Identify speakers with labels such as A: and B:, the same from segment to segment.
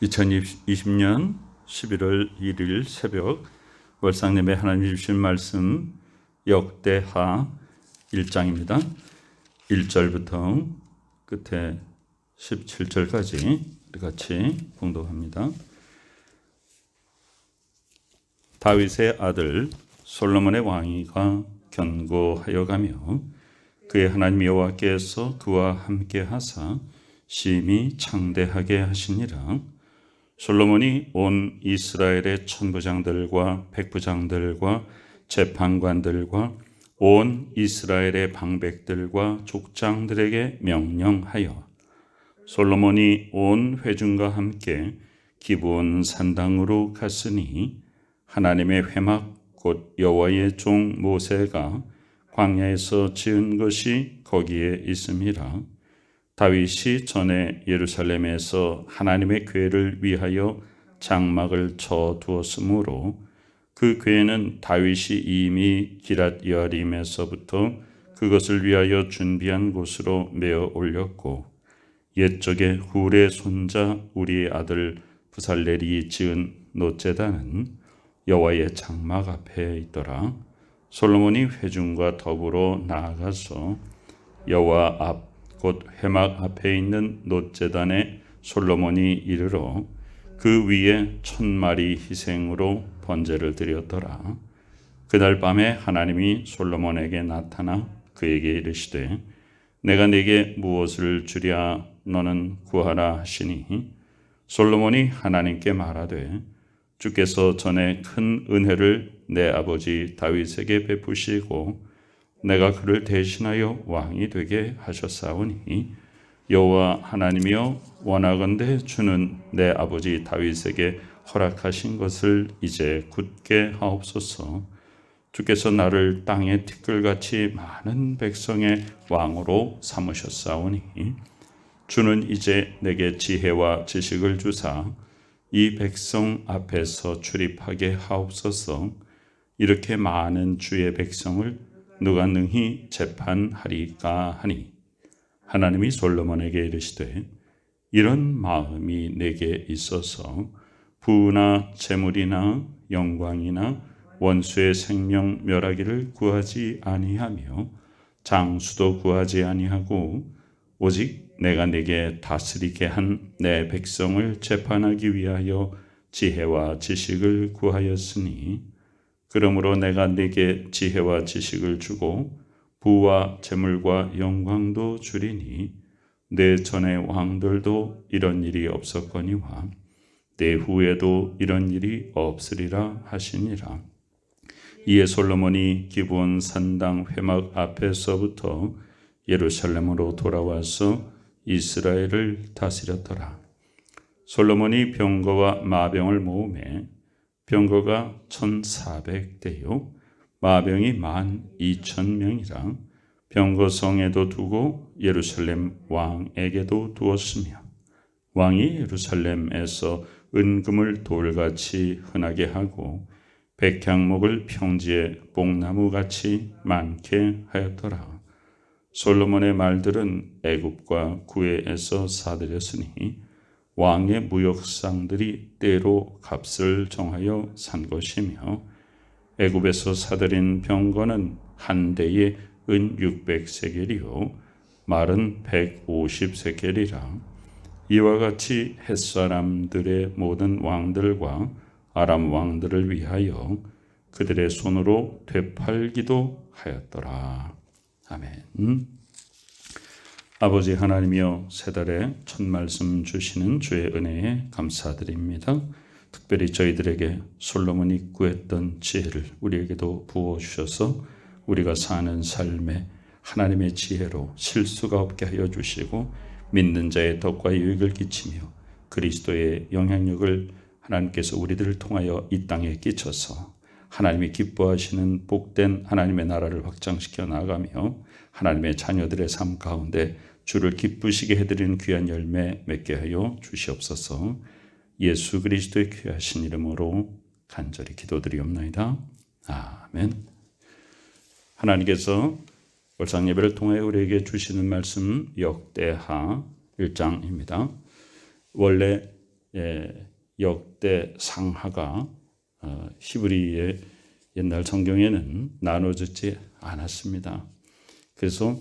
A: 2020년 11월 1일 새벽 월상예배 하나님 주신 말씀 역대하 1장입니다. 1절부터 끝에 17절까지 같이 봉독합니다. 다윗의 아들 솔로몬의 왕위가 견고하여 가며 그의 하나님 여호와께서 그와 함께 하사 심히 창대하게 하시니라. 솔로몬이 온 이스라엘의 천부장들과 백부장들과 재판관들과 온 이스라엘의 방백들과 족장들에게 명령하여 솔로몬이 온 회중과 함께 기브온 산당으로 갔으니 하나님의 회막 곧 여호와의 종 모세가 광야에서 지은 것이 거기에 있음이라. 다윗이 전에 예루살렘에서 하나님의 궤를 위하여 장막을 쳐 두었으므로 그 궤는 다윗이 이미 기랏 여아림에서부터 그것을 위하여 준비한 곳으로 메어 올렸고 옛적에 훌의 손자 우리의 아들 부살렐이 지은 놋제단은 여호와의 장막 앞에 있더라. 솔로몬이 회중과 더불어 나아가서 여호와 앞 곧 회막 앞에 있는 놋제단에 솔로몬이 이르러 그 위에 1000마리 희생으로 번제를 드렸더라. 그날 밤에 하나님이 솔로몬에게 나타나 그에게 이르시되 내가 네게 무엇을 주랴 너는 구하라 하시니 솔로몬이 하나님께 말하되 주께서 전에 큰 은혜를 내 아버지 다윗에게 베푸시고 내가 그를 대신하여 왕이 되게 하셨사오니 여호와 하나님이여 원하건대 주는 내 아버지 다윗에게 허락하신 것을 이제 굳게 하옵소서. 주께서 나를 땅의 티끌같이 많은 백성의 왕으로 삼으셨사오니 주는 이제 내게 지혜와 지식을 주사 이 백성 앞에서 출입하게 하옵소서. 이렇게 많은 주의 백성을 누가 능히 재판하리까 하니 하나님이 솔로몬에게 이르시되 이런 마음이 내게 있어서 부나 재물이나 영광이나 원수의 생명 멸하기를 구하지 아니하며 장수도 구하지 아니하고 오직 내가 네게 다스리게 한 내 백성을 재판하기 위하여 지혜와 지식을 구하였으니 그러므로 내가 네게 지혜와 지식을 주고 부와 재물과 영광도 주리니 내 전의 왕들도 이런 일이 없었거니와 내 후에도 이런 일이 없으리라 하시니라. 이에 솔로몬이 기브온 산당 회막 앞에서부터 예루살렘으로 돌아와서 이스라엘을 다스렸더라. 솔로몬이 병거와 마병을 모으매 병거가 1400대요 마병이 12,000명이라 병거성에도 두고 예루살렘 왕에게도 두었으며 왕이 예루살렘에서 은금을 돌같이 흔하게 하고 백향목을 평지에 뽕나무같이 많게 하였더라. 솔로몬의 말들은 애굽과 구에에서 사들였으니 왕의 무역상들이 때로 값을 정하여 산 것이며 애굽에서 사들인 병거는 한 대에 은 600세겔이요 말은 150세겔이라. 이와 같이 햇사람들의 모든 왕들과 아람 왕들을 위하여 그들의 손으로 되팔기도 하였더라. 아멘. 아버지 하나님이여 새 달에 첫 말씀 주시는 주의 은혜에 감사드립니다. 특별히 저희들에게 솔로몬이 구했던 지혜를 우리에게도 부어주셔서 우리가 사는 삶에 하나님의 지혜로 실수가 없게 하여 주시고 믿는 자의 덕과 유익을 끼치며 그리스도의 영향력을 하나님께서 우리들을 통하여 이 땅에 끼쳐서 하나님이 기뻐하시는 복된 하나님의 나라를 확장시켜 나가며 하나님의 자녀들의 삶 가운데 주를 기쁘시게 해드리는 귀한 열매 맺게 하여 주시옵소서. 예수 그리스도의 귀하신 이름으로 간절히 기도드리옵나이다. 아멘. 하나님께서 월상예배를 통해 우리에게 주시는 말씀 역대하 1장입니다. 원래 역대 상하가 히브리의 옛날 성경에는 나눠지지 않았습니다. 그래서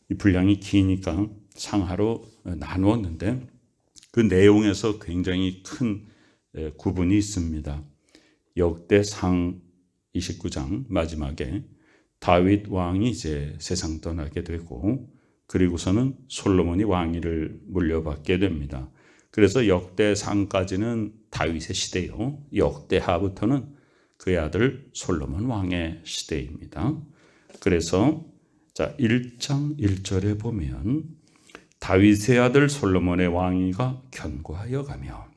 A: 이 분량이 기니까 상하로 나누었는데 그 내용에서 굉장히 큰 구분이 있습니다. 역대상 29장 마지막에 다윗 왕이 이제 세상 떠나게 되고 그리고서는 솔로몬이 왕위를 물려받게 됩니다. 그래서 역대상까지는 다윗의 시대요. 역대하부터는 그의 아들 솔로몬 왕의 시대입니다. 그래서 자 1장 1절에 보면 다윗의 아들 솔로몬의 왕위가 견고하여 가며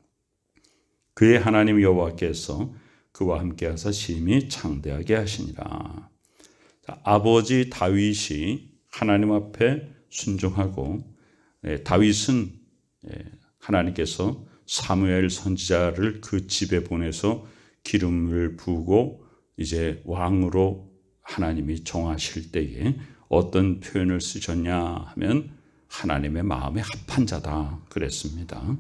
A: 그의 하나님 여호와께서 그와 함께 하사 심히 창대하게 하시니라. 자, 아버지 다윗이 하나님 앞에 순종하고 다윗은 하나님께서 사무엘 선지자를 그 집에 보내서 기름을 부고 이제 왕으로 하나님이 정하실 때에 어떤 표현을 쓰셨냐 하면 하나님의 마음에 합한 자다 그랬습니다.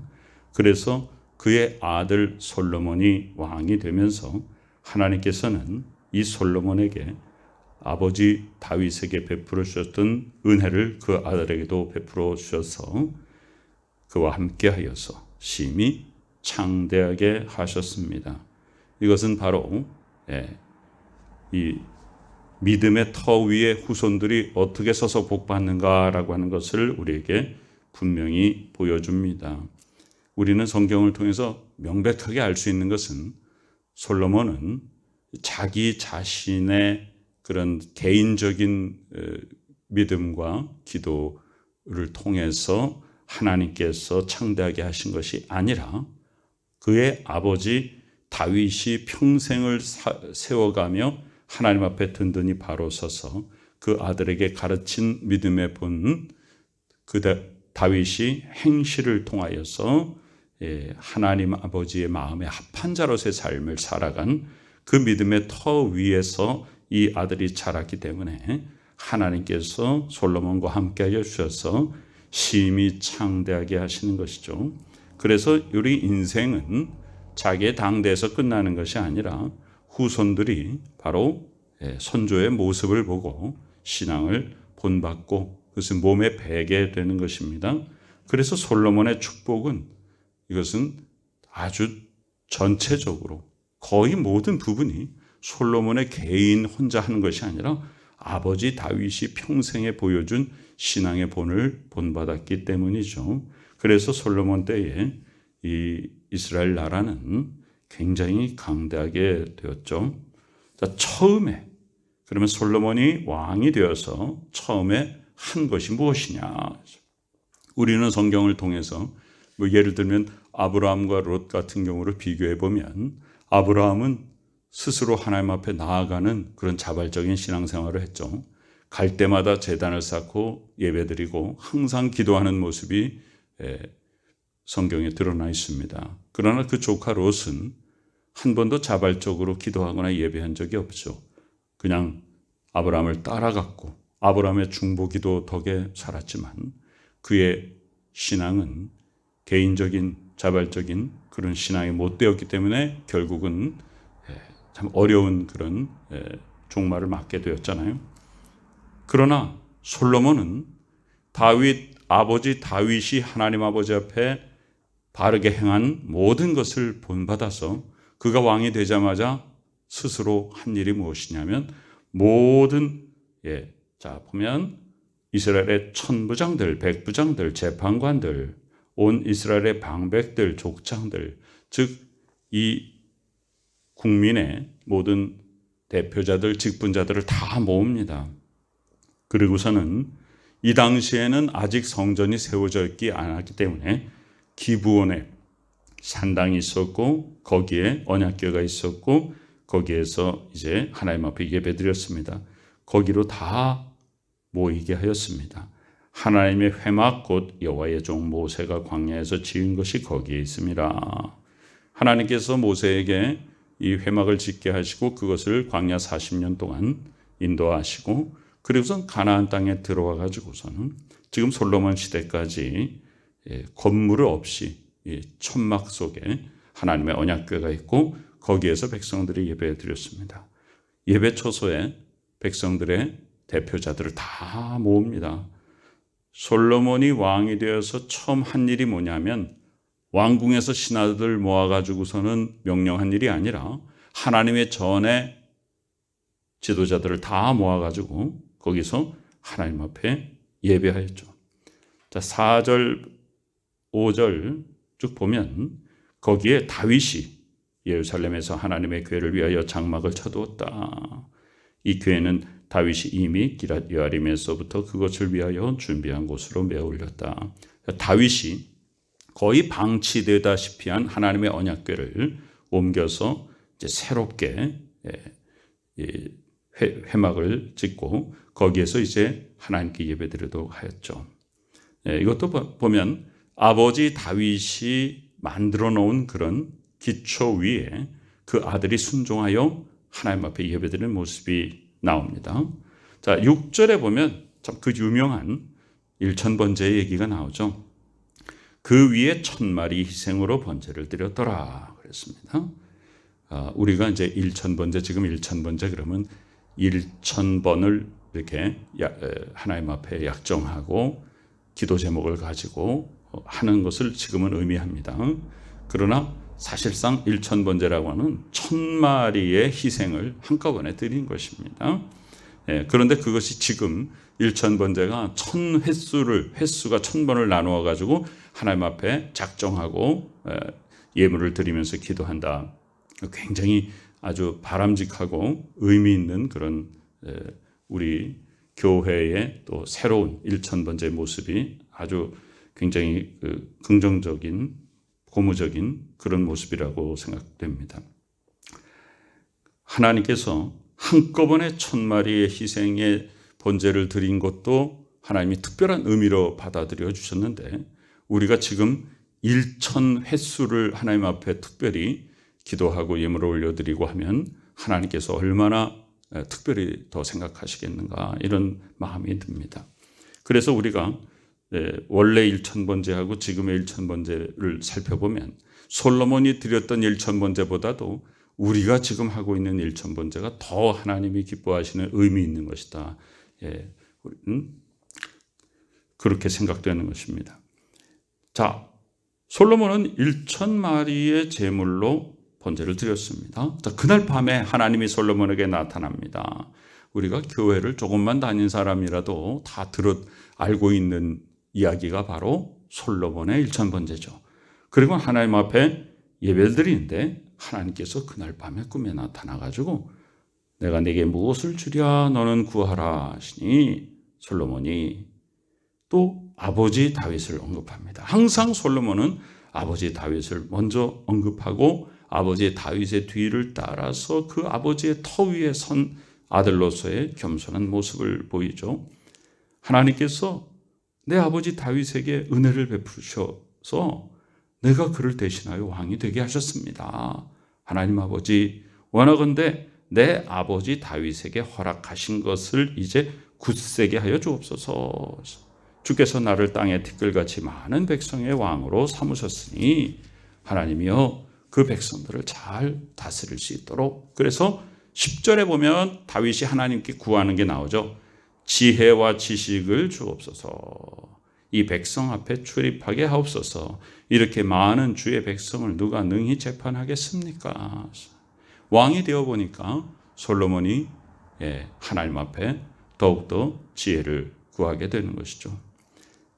A: 그래서 그의 아들 솔로몬이 왕이 되면서 하나님께서는 이 솔로몬에게 아버지 다윗에게 베풀어 주셨던 은혜를 그 아들에게도 베풀어 주셔서 그와 함께 하여서 심히 창대하게 하셨습니다. 이것은 바로 이 믿음의 터 위에 후손들이 어떻게 서서 복받는가라고 하는 것을 우리에게 분명히 보여줍니다. 우리는 성경을 통해서 명백하게 알 수 있는 것은 솔로몬은 자기 자신의 그런 개인적인 믿음과 기도를 통해서 하나님께서 창대하게 하신 것이 아니라 그의 아버지 다윗이 평생을 세워가며 하나님 앞에 든든히 바로 서서 그 아들에게 가르친 믿음의 본 그 다윗이 행실을 통하여서 하나님 아버지의 마음에 합한 자로서의 삶을 살아간 그 믿음의 터 위에서 이 아들이 자랐기 때문에 하나님께서 솔로몬과 함께 하여 주셔서 심히 창대하게 하시는 것이죠. 그래서 우리 인생은 자기의 당대에서 끝나는 것이 아니라 후손들이 바로 선조의 모습을 보고 신앙을 본받고 그것은 몸에 배게 되는 것입니다. 그래서 솔로몬의 축복은 이것은 아주 전체적으로 거의 모든 부분이 솔로몬의 개인 혼자 하는 것이 아니라 아버지 다윗이 평생에 보여준 신앙의 본을 본받았기 때문이죠. 그래서 솔로몬 때에 이 이스라엘 나라는 굉장히 강대하게 되었죠. 자, 처음에 그러면 솔로몬이 왕이 되어서 처음에 한 것이 무엇이냐? 우리는 성경을 통해서 뭐 예를 들면 아브라함과 롯 같은 경우를 비교해 보면 아브라함은 스스로 하나님 앞에 나아가는 그런 자발적인 신앙생활을 했죠. 갈 때마다 제단을 쌓고 예배드리고 항상 기도하는 모습이 성경에 드러나 있습니다. 그러나 그 조카 롯은 한 번도 자발적으로 기도하거나 예배한 적이 없죠. 그냥 아브라함을 따라갔고 아브라함의 중보기도 덕에 살았지만 그의 신앙은 개인적인 자발적인 그런 신앙이 못 되었기 때문에 결국은 참 어려운 그런 종말을 맞게 되었잖아요. 그러나 솔로몬은 다윗 아버지 다윗이 하나님 아버지 앞에 바르게 행한 모든 것을 본받아서 그가 왕이 되자마자 스스로 한 일이 무엇이냐면 모든 자 보면 이스라엘의 천부장들, 백부장들, 재판관들, 온 이스라엘의 방백들, 족장들, 즉 이 국민의 모든 대표자들, 직분자들을 다 모읍니다. 그리고서는 이 당시에는 아직 성전이 세워져 있지 않았기 때문에 기브온에 산당이 있었고 거기에 언약궤가 있었고 거기에서 이제 하나님 앞에 예배드렸습니다. 거기로 다 모이게 하였습니다. 하나님의 회막 곧 여호와의 종 모세가 광야에서 지은 것이 거기에 있습니다. 하나님께서 모세에게 이 회막을 짓게 하시고 그것을 광야 40년 동안 인도하시고 그리고선 가나안 땅에 들어와 가지고서는 지금 솔로몬 시대까지 건물 없이 이 천막 속에 하나님의 언약궤가 있고 거기에서 백성들이 예배 드렸습니다. 예배 초소에 백성들의 대표자들을 다 모읍니다. 솔로몬이 왕이 되어서 처음 한 일이 뭐냐면 왕궁에서 신하들 모아가지고서는 명령한 일이 아니라 하나님의 전에 지도자들을 다 모아가지고 거기서 하나님 앞에 예배하였죠. 자, 4절, 5절 쭉 보면 거기에 다윗이 예루살렘에서 하나님의 궤를 위하여 장막을 쳐두었다. 이 궤는 다윗이 이미 기럇 여아림에서부터 그것을 위하여 준비한 곳으로 메어 올렸다. 다윗이 거의 방치되다시피 한 하나님의 언약궤를 옮겨서 이제 새롭게 회막을 짓고 거기에서 이제 하나님께 예배드리도록 하였죠. 이것도 보면 아버지 다윗이 만들어 놓은 그런 기초 위에 그 아들이 순종하여 하나님 앞에 예배드리는 모습이 나옵니다. 자, 6절에 보면 참 그 유명한 일천번제의 얘기가 나오죠. 그 위에 1000마리 희생으로 번제를 드렸더라 그랬습니다. 우리가 이제 1000번제, 지금 1000번제 그러면 1000번을 이렇게 하나님 앞에 약정하고 기도 제목을 가지고 하는 것을 지금은 의미합니다. 그러나 사실상 1000번제라고 하는 1000마리의 희생을 한꺼번에 드린 것입니다. 그런데 그것이 지금 1000번제가 횟수가 1000번을 나누어 가지고 하나님 앞에 작정하고 예물을 드리면서 기도한다. 굉장히 아주 바람직하고 의미 있는 그런 우리 교회의 또 새로운 1000번제 모습이 아주 굉장히 긍정적인 고무적인 그런 모습이라고 생각됩니다. 하나님께서 한꺼번에 1000마리의 희생의 번제를 드린 것도 하나님이 특별한 의미로 받아들여 주셨는데 우리가 지금 1000횟수를 하나님 앞에 특별히 기도하고 예물을 올려드리고 하면 하나님께서 얼마나 특별히 더 생각하시겠는가 이런 마음이 듭니다. 그래서 우리가 원래 1000번제하고 지금의 1000번제를 살펴보면 솔로몬이 드렸던 1000번제보다도 우리가 지금 하고 있는 1000번제가 더 하나님이 기뻐하시는 의미 있는 것이다. 우리는 그렇게 생각되는 것입니다. 자, 솔로몬은 1000마리의 제물로 번제를 드렸습니다. 자, 그날 밤에 하나님이 솔로몬에게 나타납니다. 우리가 교회를 조금만 다닌 사람이라도 다 알고 있는 이야기가 바로 솔로몬의 1000번제죠. 그리고 하나님 앞에 예배를 드리는데 하나님께서 그날 밤에 꿈에 나타나가지고 내가 네게 무엇을 주랴 너는 구하라 하시니 솔로몬이 또 아버지 다윗을 언급합니다. 항상 솔로몬은 아버지 다윗을 먼저 언급하고 아버지 다윗의 뒤를 따라서 그 아버지의 터 위에 선 아들로서의 겸손한 모습을 보이죠. 하나님께서 내 아버지 다윗에게 은혜를 베푸셔서 내가 그를 대신하여 왕이 되게 하셨습니다. 하나님 아버지, 원하건대 내 아버지 다윗에게 허락하신 것을 이제 굳세게 하여 주옵소서. 주께서 나를 땅에 티끌같이 많은 백성의 왕으로 삼으셨으니 하나님이여 그 백성들을 잘 다스릴 수 있도록. 그래서 10절에 보면 다윗이 하나님께 구하는 게 나오죠. 지혜와 지식을 주옵소서. 이 백성 앞에 출입하게 하옵소서. 이렇게 많은 주의 백성을 누가 능히 재판하겠습니까? 왕이 되어 보니까 솔로몬이 하나님 앞에 더욱더 지혜를 구하게 되는 것이죠.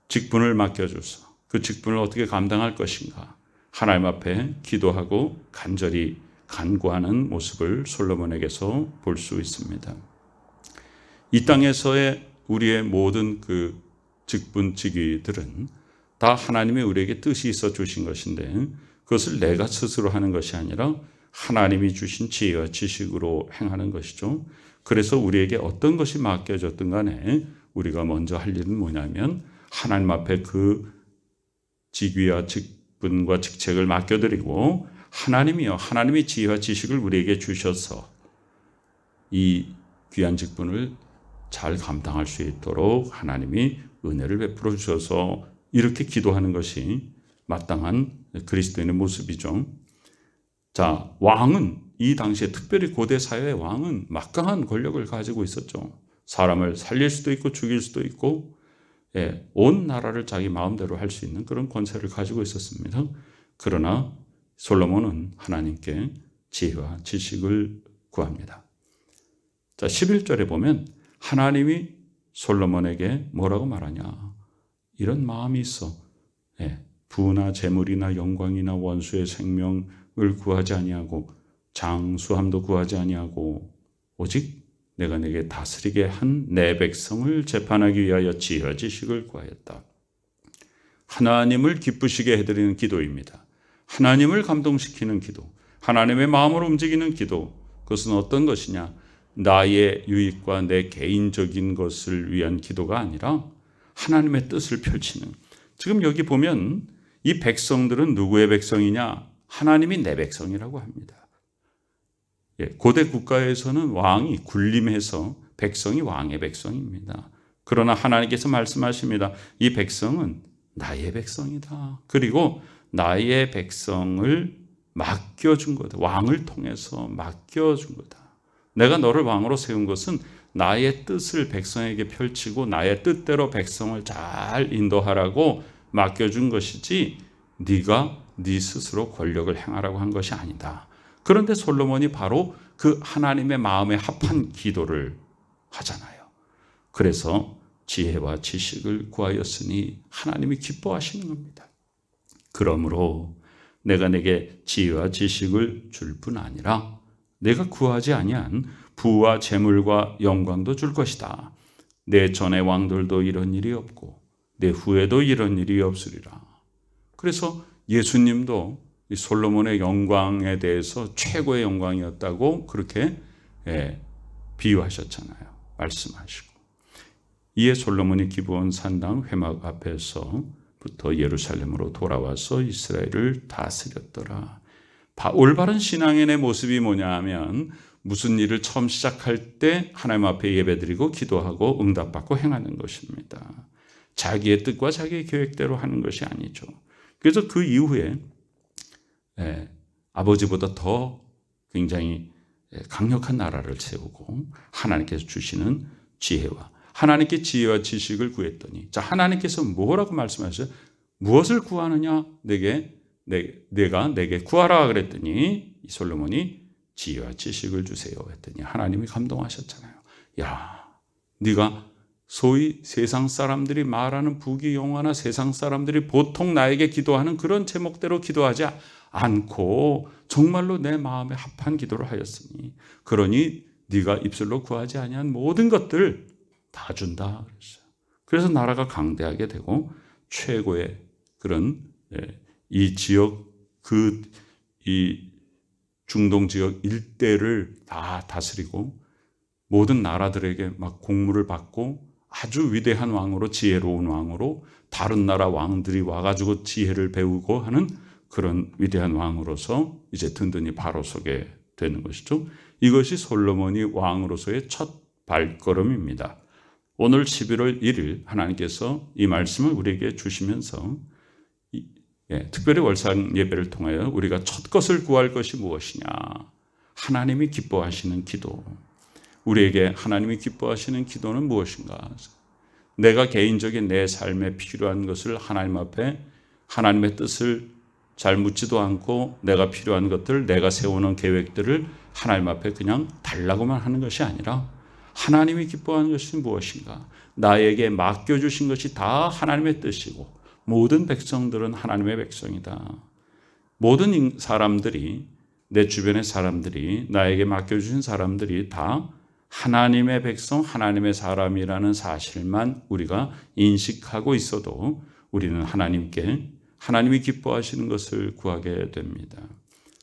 A: 직분을 맡겨줘서 그 직분을 어떻게 감당할 것인가 하나님 앞에 기도하고 간절히 간구하는 모습을 솔로몬에게서 볼 수 있습니다. 이 땅에서의 우리의 모든 그 직분 직위들은 다 하나님의 우리에게 뜻이 있어 주신 것인데 그것을 내가 스스로 하는 것이 아니라 하나님이 주신 지혜와 지식으로 행하는 것이죠. 그래서 우리에게 어떤 것이 맡겨졌든 간에 우리가 먼저 할 일은 뭐냐면 하나님 앞에 그 직위와 직분과 직책을 맡겨드리고 하나님이요, 하나님의 지혜와 지식을 우리에게 주셔서 이 귀한 직분을 잘 감당할 수 있도록 하나님이 은혜를 베풀어 주셔서 이렇게 기도하는 것이 마땅한 그리스도인의 모습이죠. 자, 왕은 이 당시에 특별히 고대 사회의 왕은 막강한 권력을 가지고 있었죠. 사람을 살릴 수도 있고 죽일 수도 있고 온 나라를 자기 마음대로 할 수 있는 그런 권세를 가지고 있었습니다. 그러나 솔로몬은 하나님께 지혜와 지식을 구합니다. 자, 11절에 보면 하나님이 솔로몬에게 뭐라고 말하냐. 이런 마음이 있어. 부나 재물이나 영광이나 원수의 생명을 구하지 아니하고 장수함도 구하지 아니하고 오직 내가 내게 다스리게 한 내 백성을 재판하기 위하여 지혜와 지식을 구하였다. 하나님을 기쁘시게 해드리는 기도입니다. 하나님을 감동시키는 기도, 하나님의 마음을 움직이는 기도. 그것은 어떤 것이냐? 나의 유익과 내 개인적인 것을 위한 기도가 아니라 하나님의 뜻을 펼치는. 지금 여기 보면 이 백성들은 누구의 백성이냐? 하나님이 내 백성이라고 합니다. 고대 국가에서는 왕이 군림해서 백성이 왕의 백성입니다. 그러나 하나님께서 말씀하십니다. 이 백성은 나의 백성이다. 그리고 나의 백성을 맡겨준 거다. 왕을 통해서 맡겨준 거다. 내가 너를 왕으로 세운 것은 나의 뜻을 백성에게 펼치고 나의 뜻대로 백성을 잘 인도하라고 맡겨준 것이지 네가 네 스스로 권력을 행하라고 한 것이 아니다. 그런데 솔로몬이 바로 그 하나님의 마음에 합한 기도를 하잖아요. 그래서 지혜와 지식을 구하였으니 하나님이 기뻐하시는 겁니다. 그러므로 내가 내게 지혜와 지식을 줄 뿐 아니라 내가 구하지 아니한 부와 재물과 영광도 줄 것이다. 내 전의 왕들도 이런 일이 없고 내 후에도 이런 일이 없으리라. 그래서 예수님도 이 솔로몬의 영광에 대해서 최고의 영광이었다고 그렇게 비유하셨잖아요. 말씀하시고. 이에 솔로몬이 기브온 산당 회막 앞에서부터 예루살렘으로 돌아와서 이스라엘을 다스렸더라. 올바른 신앙인의 모습이 뭐냐 하면 무슨 일을 처음 시작할 때 하나님 앞에 예배드리고 기도하고 응답받고 행하는 것입니다. 자기의 뜻과 자기의 계획대로 하는 것이 아니죠. 그래서 그 이후에 아버지보다 더 굉장히 강력한 나라를 세우고 하나님께서 주시는 지혜와 하나님께 지혜와 지식을 구했더니 자 하나님께서 뭐라고 말씀하셨어요? 무엇을 구하느냐? 내가 내게 구하라 그랬더니 이 솔로몬이 지혜와 지식을 주세요 했더니 하나님이 감동하셨잖아요. 야, 네가 소위 세상 사람들이 말하는 부귀영화나 세상 사람들이 보통 나에게 기도하는 그런 제목대로 기도하지 않고 정말로 내 마음에 합한 기도를 하였으니 그러니 네가 입술로 구하지 아니한 모든 것들 다 준다 그랬어요. 그래서 나라가 강대하게 되고 최고의 그런 이 지역 이 중동 지역 일대를 다 다스리고 모든 나라들에게 막 공물을 받고 아주 위대한 왕으로 지혜로운 왕으로 다른 나라 왕들이 와가지고 지혜를 배우고 하는 그런 위대한 왕으로서 이제 든든히 바로 서게 되는 것이죠. 이것이 솔로몬이 왕으로서의 첫 발걸음입니다. 오늘 11월 1일 하나님께서 이 말씀을 우리에게 주시면서 특별히 월상 예배를 통하여 우리가 첫 것을 구할 것이 무엇이냐? 하나님이 기뻐하시는 기도. 우리에게 하나님이 기뻐하시는 기도는 무엇인가? 내가 개인적인 내 삶에 필요한 것을 하나님 앞에 하나님의 뜻을 잘 묻지도 않고 내가 필요한 것들, 내가 세우는 계획들을 하나님 앞에 그냥 달라고만 하는 것이 아니라 하나님이 기뻐하는 것이 무엇인가? 나에게 맡겨주신 것이 다 하나님의 뜻이고 모든 백성들은 하나님의 백성이다. 모든 사람들이 내 주변의 사람들이 나에게 맡겨주신 사람들이 다 하나님의 백성, 하나님의 사람이라는 사실만 우리가 인식하고 있어도 우리는 하나님이 기뻐하시는 것을 구하게 됩니다.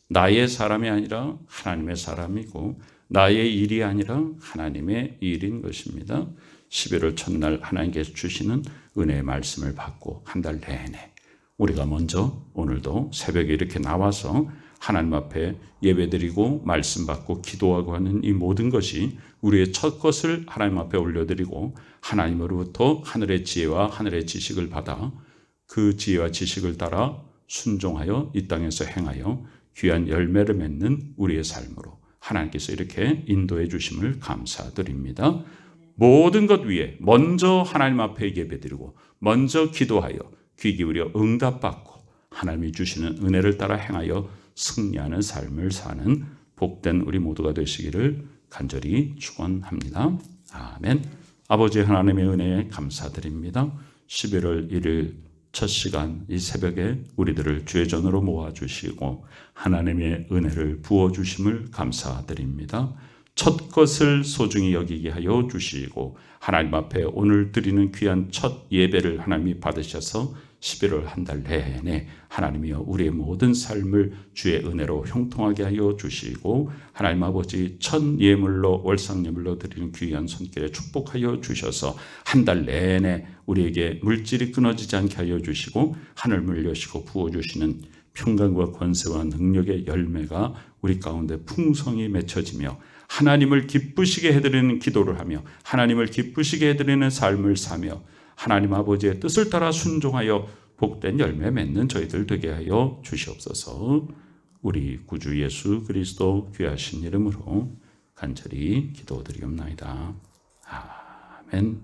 A: 나의 사람이 아니라 하나님의 사람이고 나의 일이 아니라 하나님의 일인 것입니다. 11월 첫날 하나님께서 주시는 은혜의 말씀을 받고 한 달 내내 우리가 먼저 오늘도 새벽에 이렇게 나와서 하나님 앞에 예배드리고 말씀 받고 기도하고 하는 이 모든 것이 우리의 첫 것을 하나님 앞에 올려드리고 하나님으로부터 하늘의 지혜와 하늘의 지식을 받아 그 지혜와 지식을 따라 순종하여 이 땅에서 행하여 귀한 열매를 맺는 우리의 삶으로 하나님께서 이렇게 인도해 주심을 감사드립니다. 모든 것 위에 먼저 하나님 앞에 예배드리고 먼저 기도하여 귀 기울여 응답받고 하나님이 주시는 은혜를 따라 행하여 승리하는 삶을 사는 복된 우리 모두가 되시기를 간절히 축원합니다. 아멘. 아버지 하나님의 은혜에 감사드립니다. 11월 1일 첫 시간 이 새벽에 우리들을 주의 전으로 모아주시고 하나님의 은혜를 부어주심을 감사드립니다. 첫 것을 소중히 여기게 하여 주시고 하나님 앞에 오늘 드리는 귀한 첫 예배를 하나님이 받으셔서 11월 한 달 내내 하나님이여 우리의 모든 삶을 주의 은혜로 형통하게 하여 주시고 하나님 아버지 첫 예물로 월상예물로 드리는 귀한 손길에 축복하여 주셔서 한 달 내내 우리에게 물질이 끊어지지 않게 하여 주시고 하늘을 여시고 부어주시는 평강과 권세와 능력의 열매가 우리 가운데 풍성히 맺혀지며 하나님을 기쁘시게 해드리는 기도를 하며 하나님을 기쁘시게 해드리는 삶을 사며 하나님 아버지의 뜻을 따라 순종하여 복된 열매 맺는 저희들 되게 하여 주시옵소서. 우리 구주 예수 그리스도 귀하신 이름으로 간절히 기도드리옵나이다. 아멘.